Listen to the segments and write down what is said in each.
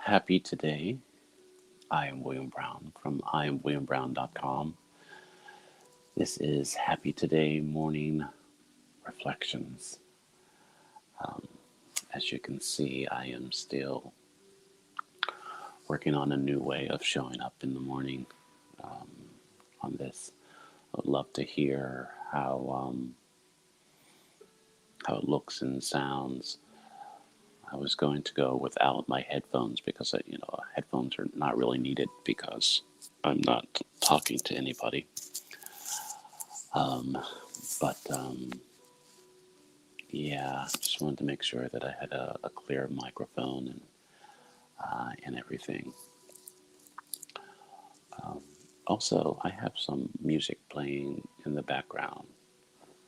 Happy today. I am William Brown from IamWilliamBrown.com. This is Happy Today Morning Reflections. As you can see, I am still working on a new way of showing up in the morning on this. I would love to hear how it looks and sounds. I was going to go without my headphones because headphones are not really needed because I'm not talking to anybody. But yeah, just wanted to make sure that I had a clear microphone and everything. Also, I have some music playing in the background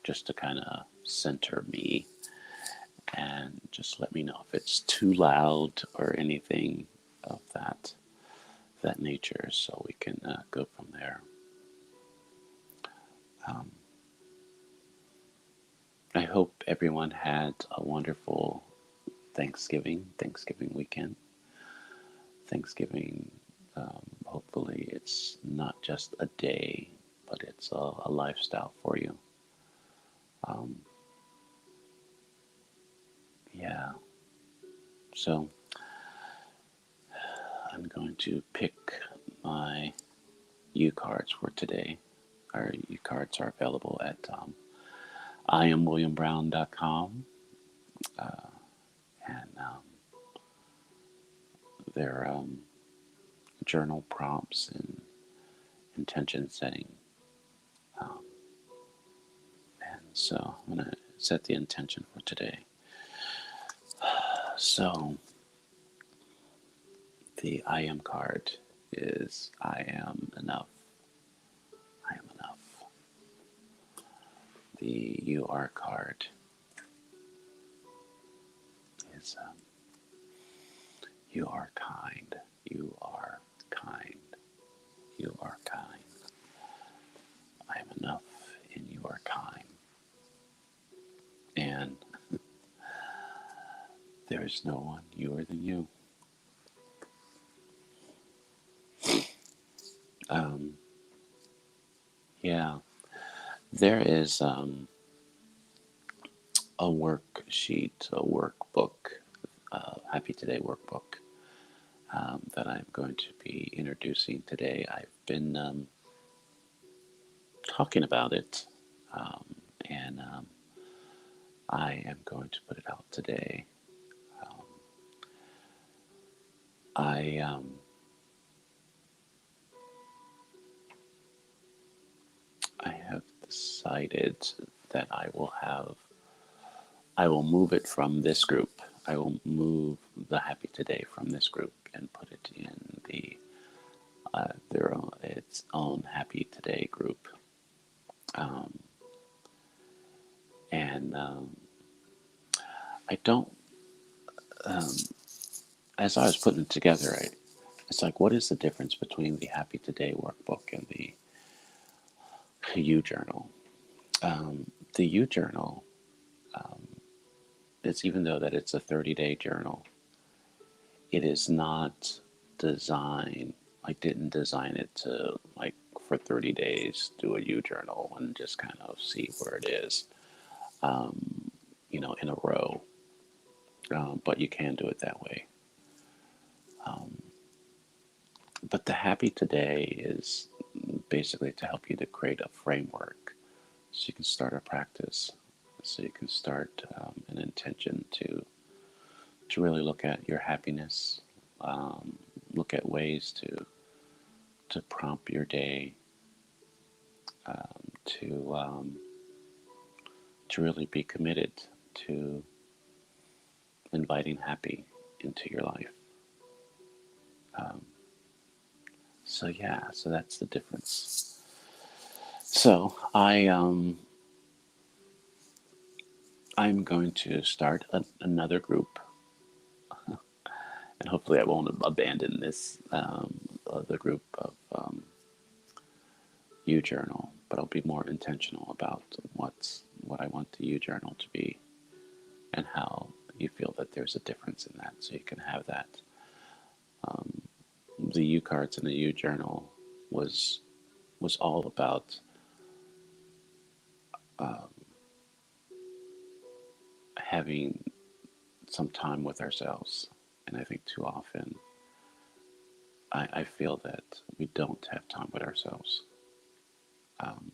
just to kind of center me and just let me know if it's too loud or anything of that nature, so we can go from there. Um, I hope everyone had a wonderful Thanksgiving weekend. Thanksgiving, hopefully it's not just a day, but it's a lifestyle for you. Um, yeah, so I'm going to pick my U cards for today. Our U cards are available at IamWilliamBrown.com, and they're journal prompts and intention setting. Um, and so I'm going to set the intention for today. So the I am card is I am enough. I am enough. The you are card is you are kind. You are kind. You are kind. I am enough and you are kind. And there is no one newer than you. Um, yeah, there is a worksheet, a workbook, Happy Today workbook that I'm going to be introducing today. I've been talking about it, um, and I am going to put it out today. Um, I I have decided that I will move it from this group. I will move the Happy Today from this group and put it in its own Happy Today group. Um, and I don't. Um, as I was putting it together, it's like, what is the difference between the Happy Today workbook and the U journal? The U journal, um, it's even though that it's a 30-day journal, it is not designed. I didn't design it to like for 30 days do a U journal and just kind of see where it is, in a row. But you can do it that way. Um, but the Happy Today is basically to help you to create a framework so you can start a practice, so you can start an intention to really look at your happiness, look at ways to prompt your day, to really be committed to inviting happy into your life. Um, so that's the difference. So I'm going to start another group, and hopefully I won't abandon this other group of U journal, but I'll be more intentional about what I want the U journal to be, and how you feel that there's a difference in that, so you can have that Um, the U cards and the U journal was was all about um, having some time with ourselves. And I think too often I feel that we don't have time with ourselves. Um,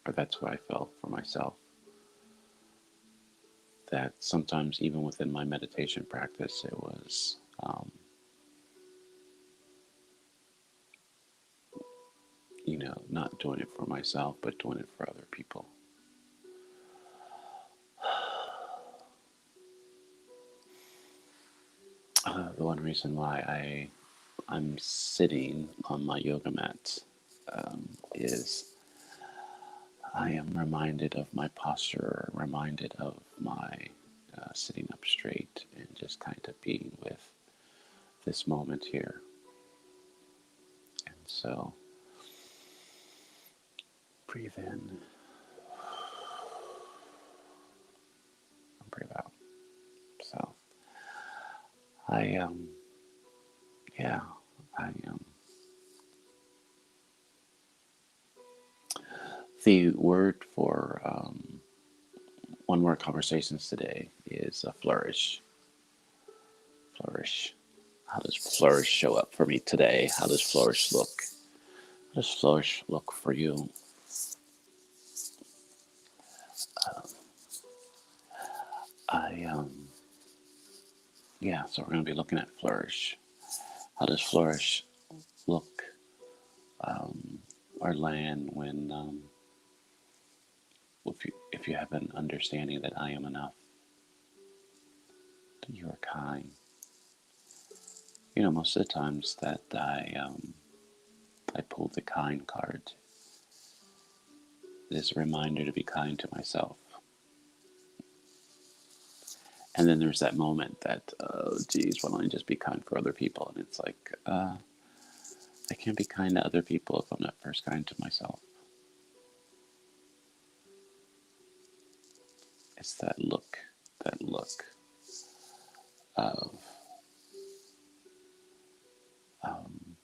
or that's what I felt for myself. That sometimes, even within my meditation practice, it was not doing it for myself, but doing it for other people. The one reason why I'm sitting on my yoga mat is I am reminded of my posture, reminded of my sitting up straight, and just kind of being with this moment here. And so, breathe in, breathe out. So, I yeah, I the word for one word conversations today is flourish. Flourish. How does flourish show up for me today? How does flourish look? How does flourish look for you? I Yeah, so we're going to be looking at flourish. How does flourish look or land when if you have an understanding that I am enough, that you are kind. Most of the times that I pull the kind card, it is a reminder to be kind to myself. And then there's that moment that, oh, geez, why don't I just be kind for other people? And it's like, I can't be kind to other people if I'm not first kind to myself. It's that look of um,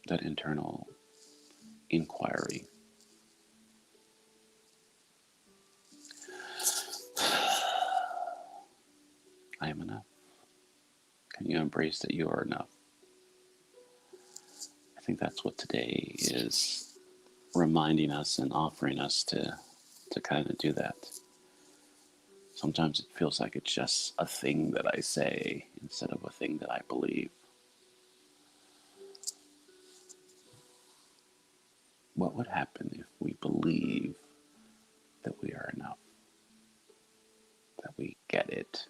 that internal inquiry. I am enough. Can you embrace that you are enough? I think that's what today is reminding us and offering us to kind of do that. Sometimes it feels like it's just a thing that I say instead of a thing that I believe. What would happen if we believe that we are enough, that we get it?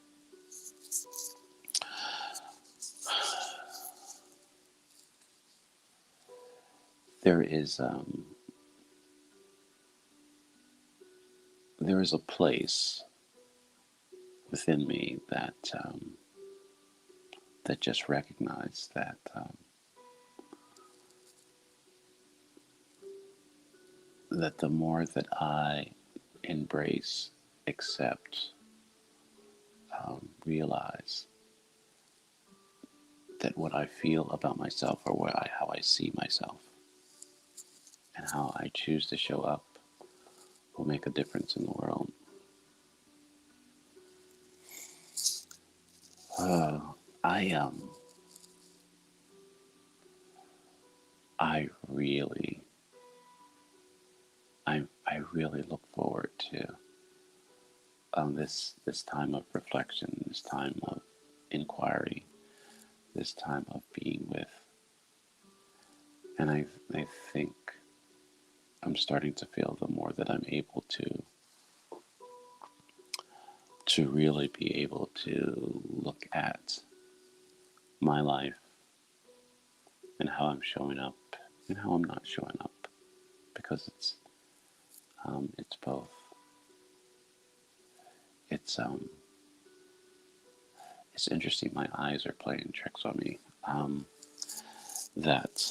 There is there is a place within me that just recognized that the more that I embrace, accept, realize that what I feel about myself or how I see myself and how I choose to show up will make a difference in the world. Uh, I I really I really look forward to this time of reflection, this time of inquiry, this time of being with, and I think I'm starting to feel the more that I'm able to really be able to look at my life and how I'm showing up and how I'm not showing up, because it's both. It's it's interesting. My eyes are playing tricks on me. That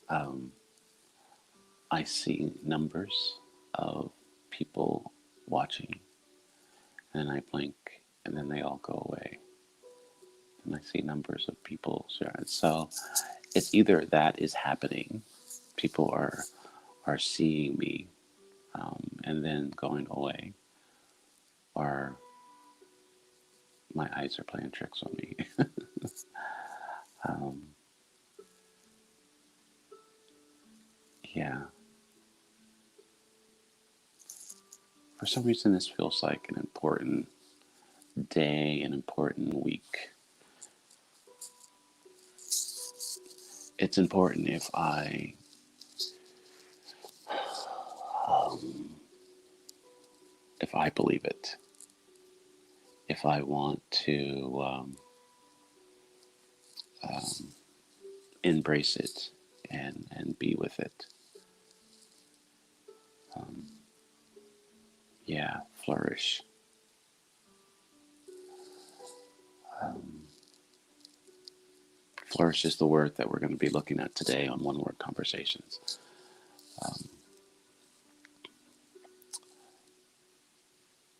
um, I see numbers of people watching, and I blink, and then they all go away, and I see numbers of people sharing. So it's either that is happening, people are seeing me, and then going away, or my eyes are playing tricks on me. um, yeah, for some reason this feels like an important day, an important week. It's important um, if I believe it, if I want to um, embrace it and be with it. Um, yeah, flourish. Um, Flourish is the word that we're going to be looking at today on One Word Conversations. Um,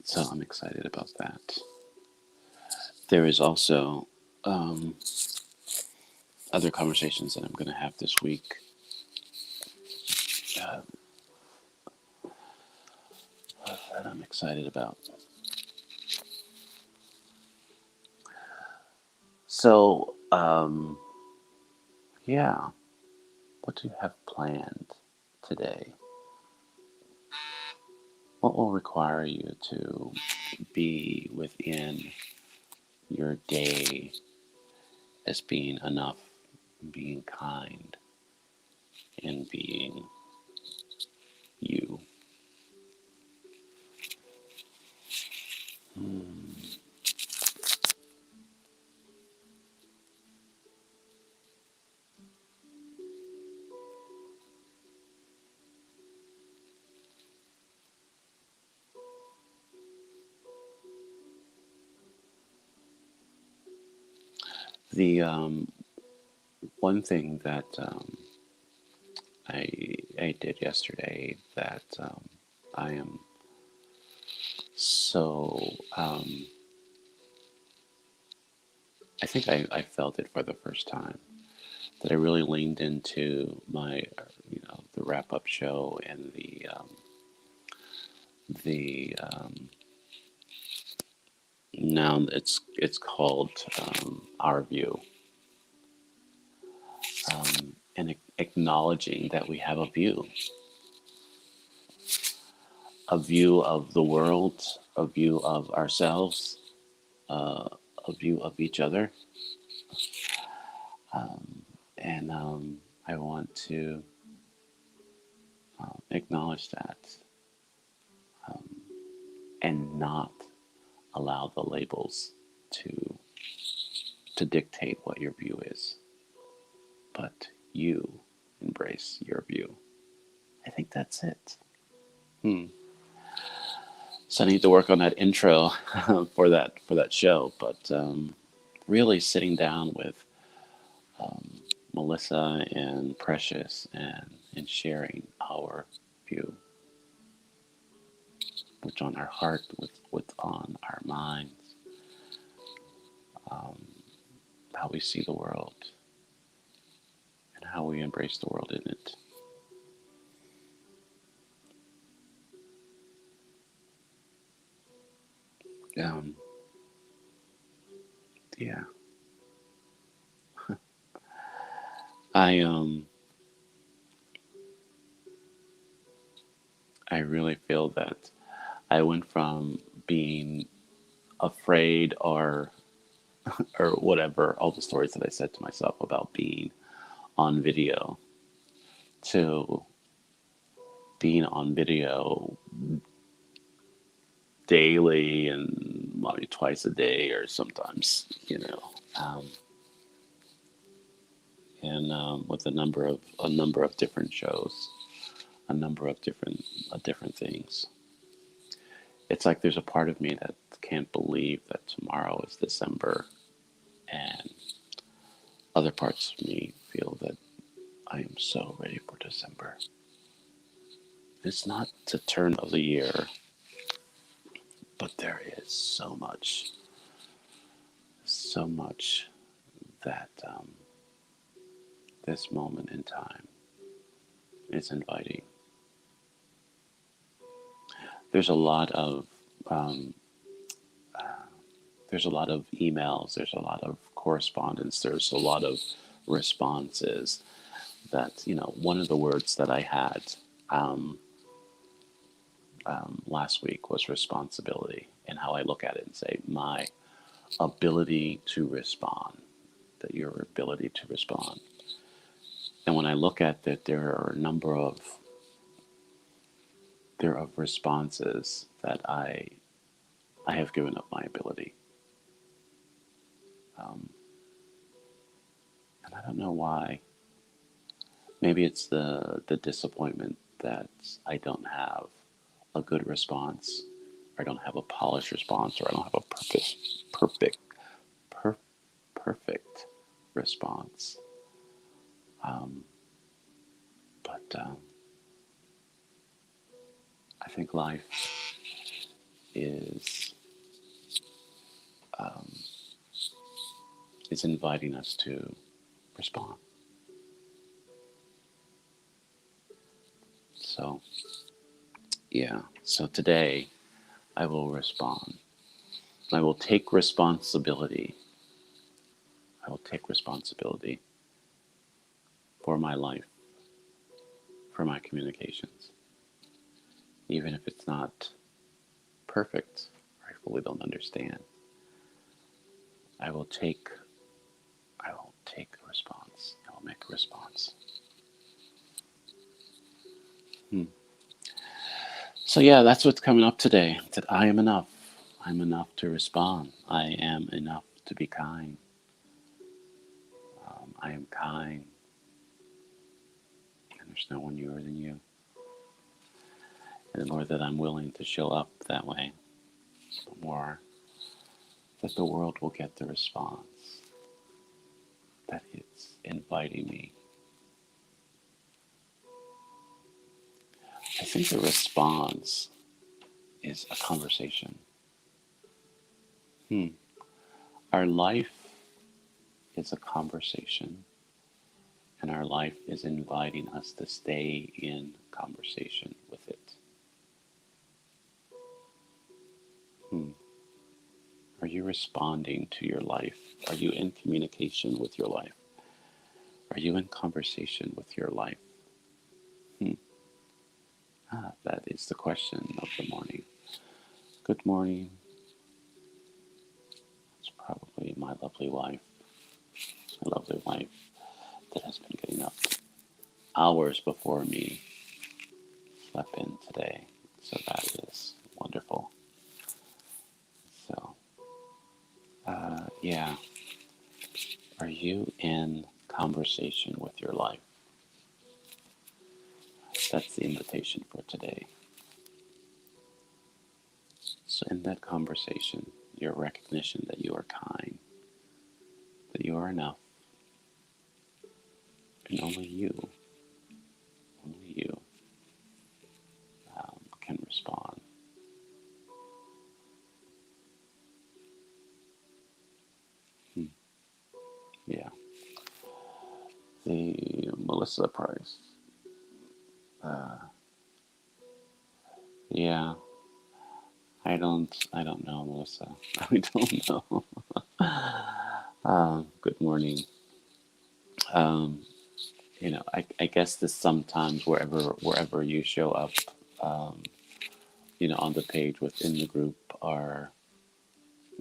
so I'm excited about that. There is also um, other conversations that I'm going to have this week uh, that I'm excited about. So, yeah, what do you have planned today? What will require you to be within your day as being enough, being kind, and being you? Hmm. The one thing that I did yesterday that I am so I think I felt it for the first time, that I really leaned into my the wrap up show and the now it's called Our View, and acknowledging that we have a view of the world, a view of ourselves, uh, a view of each other, um, and I want to acknowledge that, um, and not allow the labels to to dictate what your view is, but you embrace your view. I think that's it. Hmm. So I need to work on that intro for that show, but really sitting down with um, Melissa and Precious and sharing our view, what's on our heart, what's on our minds, um, how we see the world, and how we embrace the world in it. Um, yeah, I I really feel that I went from being afraid or whatever, all the stories that I said to myself about being on video, to being on video daily and maybe twice a day or sometimes, and with a number of different shows, a number of different things. It's like there's a part of me that can't believe that tomorrow is December, and other parts of me feel that I am so ready for December. It's not the turn of the year, but there is so much that this moment in time is inviting. There's a lot of um, there's a lot of emails, there's a lot of correspondence, there's a lot of responses that, one of the words that I had um, last week was responsibility, and how I look at it and say, my ability to respond, that your ability to respond. And when I look at that, there are a number of responses that I have given up my ability. And I don't know why. Maybe it's the disappointment that I don't have a good response, or I don't have a polished response, or I don't have a per, perfect response. Um, but I think life is um, is inviting us to respond. So yeah. So today I will respond. I will take responsibility. I will take responsibility for my life, for my communications, even if it's not perfect, or I fully don't understand. I will take a response. I will make a response. So yeah, that's what's coming up today. That I am enough. I'm enough to respond. I am enough to be kind. I am kind, and there's no one newer than you. And the more that I'm willing to show up that way, the more that the world will get the response that it's inviting me. I think the response is a conversation. Our life is a conversation, and our life is inviting us to stay in conversation with it. Are you responding to your life? Are you in communication with your life? Are you in conversation with your life? That is the question of the morning. Good morning. It's probably my lovely wife. My lovely wife that has been getting up hours before me. Slept in today. So that is wonderful. So, yeah. Are you in conversation with your life? That's the invitation for today. So in that conversation, your recognition that you are kind, that you are enough, and only you can respond. Yeah. The Melissa Price. Yeah. I don't know, Melissa. I don't know. Good morning. Um, I guess this sometimes wherever you show up, um, on the page within the group, or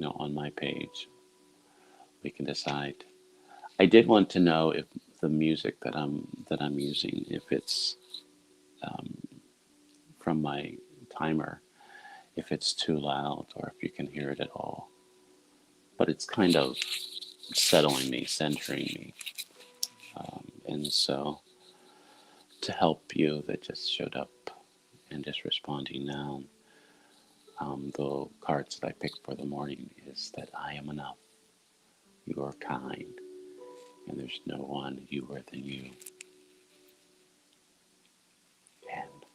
on my page, we can decide. I did want to know if the music that I'm using, if it's from my timer, if it's too loud, or if you can hear it at all. But it's kind of settling me, centering me, and so to help you that just showed up and just responding now. The cards that I picked for the morning is that I am enough. You are kind, and there's no one newer than you. And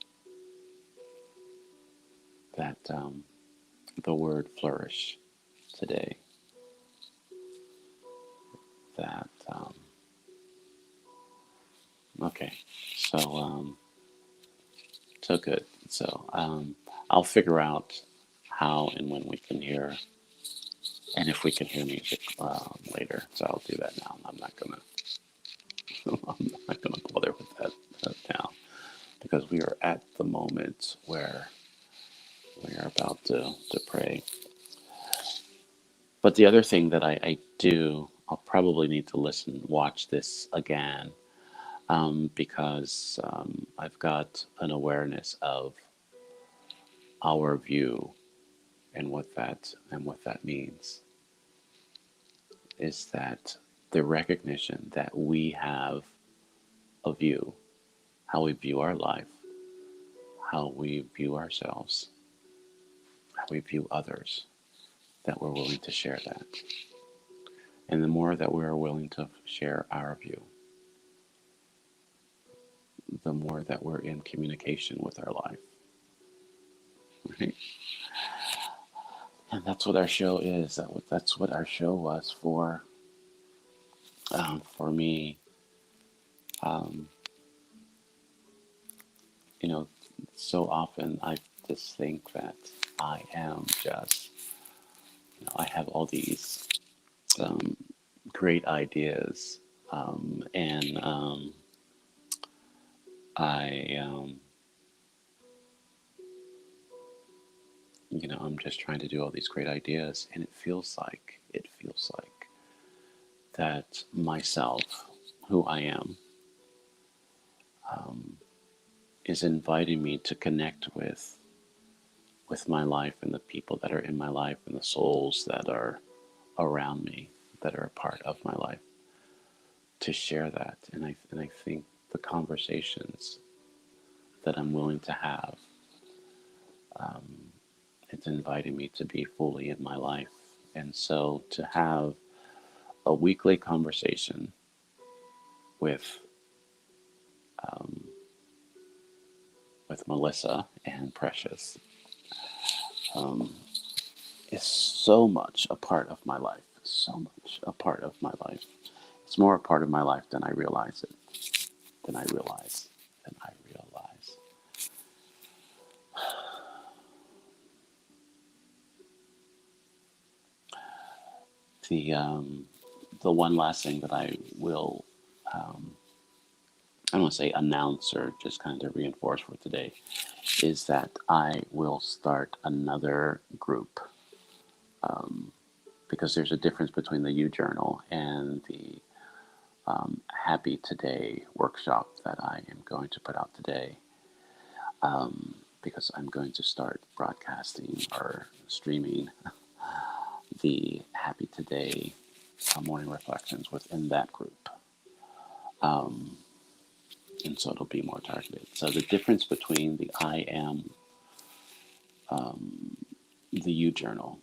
that the word flourish today, that So, so good. So, I'll figure out how and when we can hear, and if we can hear music later. So I'll do that now. I'm not gonna, I'm not gonna bother with that now because we are at the moment where we are about to pray. But the other thing that I do, I'll probably need to watch this again, because I've got an awareness of our view and what that means is that the recognition that we have a view, how we view our life, how we view ourselves, how we view others, that we're willing to share that. And the more that we are willing to share our view, the more that we're in communication with our life. Right? And that's what our show is. That's what our show was for me. Um, you know, so often I just think that I am just, I have all these um, great ideas, and I, I'm just trying to do all these great ideas, and it feels like that myself, who I am, um, is inviting me to connect with my life and the people that are in my life and the souls that are around me that are a part of my life, to share that. And I think the conversations that I'm willing to have, um, it's inviting me to be fully in my life. And so to have a weekly conversation with um, with Melissa and Precious, um, is so much a part of my life. So much a part of my life. It's more a part of my life than I realize it. Than I realize. Than I realize. The the one last thing that I will, um, I don't want to say announce or just kind of reinforce for today, is that I will start another group, um, because there's a difference between the U Journal and the Happy Today workshop that I am going to put out today, because I'm going to start broadcasting or streaming the Happy Today morning reflections within that group. Um, and so it'll be more targeted. So the difference between the I Am, um, the U Journal,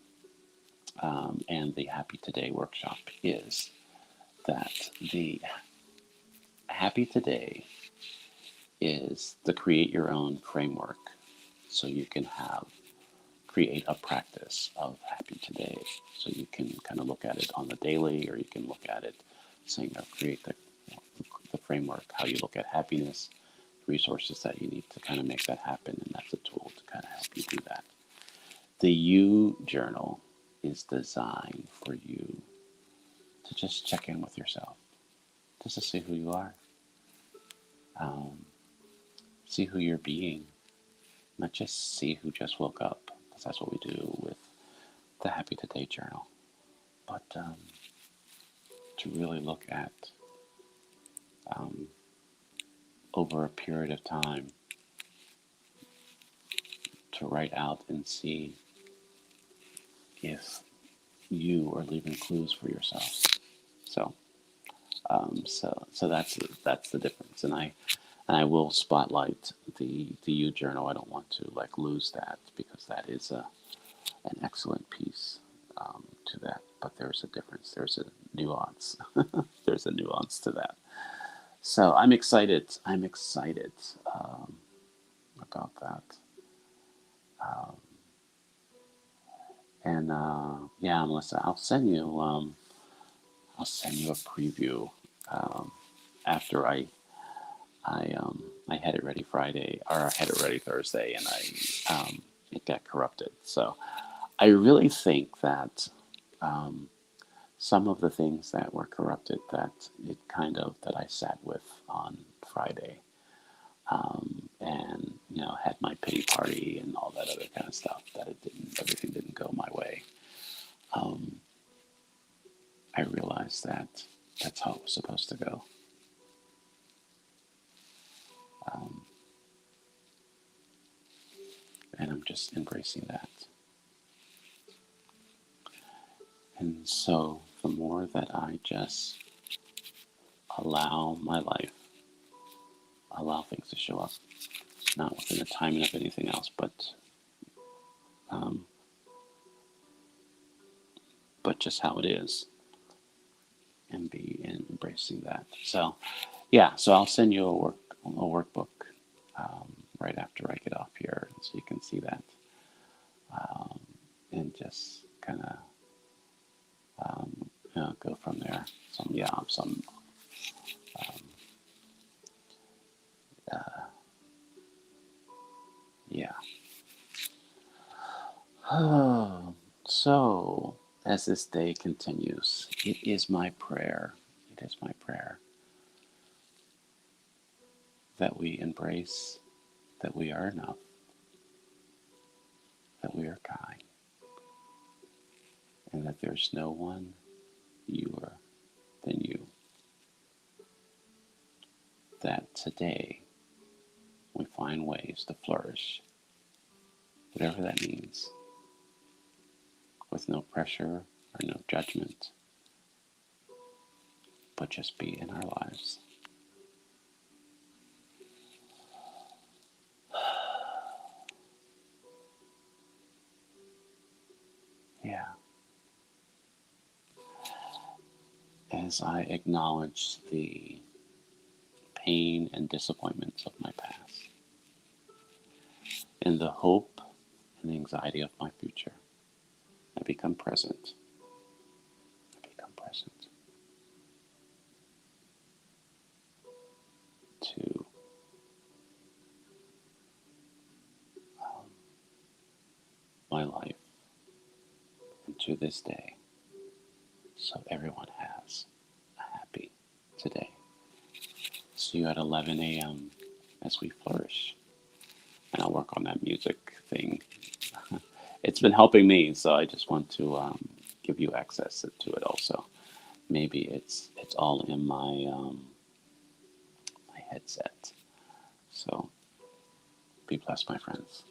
and the Happy Today workshop is that the Happy Today is the create your own framework, so you can create a practice of Happy Today. So you can kind of look at it on the daily, or you can look at it saying, create the framework, how you look at happiness, resources that you need to kind of make that happen, and that's a tool to kind of help you do that. The U Journal is designed for you to just check in with yourself, just to see who you are, um, see who you're being, not just see who just woke up, because that's what we do with the Happy Today Journal, but to really look at, um, over a period of time, to write out and see if you are leaving clues for yourself. So, so that's the difference, and I will spotlight the U Journal. I don't want to like lose that, because that is an excellent piece, to that. But there's a difference. There's a nuance. There's a nuance to that. So I'm excited. I'm excited, about that. Um, and yeah, Melissa, I'll send you a preview, um, after I I had it ready Friday, or I had it ready Thursday, and it got corrupted. So I really think that some of the things that were corrupted, that I sat with on Friday, and had my pity party and all that other kind of stuff, that everything didn't go my way. Um, I realized that that's how it was supposed to go. Um, and I'm just embracing that. And so the more that I just allow my life, allow things to show up, not within the timing of anything else, um, but just how it is, and be embracing that. So, yeah. So I'll send you a workbook right after I get off here, so you can see that, um, and just kind of go from there. Um, uh, yeah. So, as this day continues, it is my prayer, that we embrace that we are enough, that we are kind, and that there's no one fewer than you. That today we find ways to flourish, whatever that means, with no pressure or no judgment, but just be in our lives. Yeah. As I acknowledge the pain and disappointments of my past, and the hope and anxiety of my future, I become present. I become present to um, my life and to this day, so everyone has a happy today. See you at 11 a.m. as we flourish. And I'll work on that music thing. It's been helping me, so I just want to give you access to it also. Maybe it's all in my headset. So be blessed, my friends.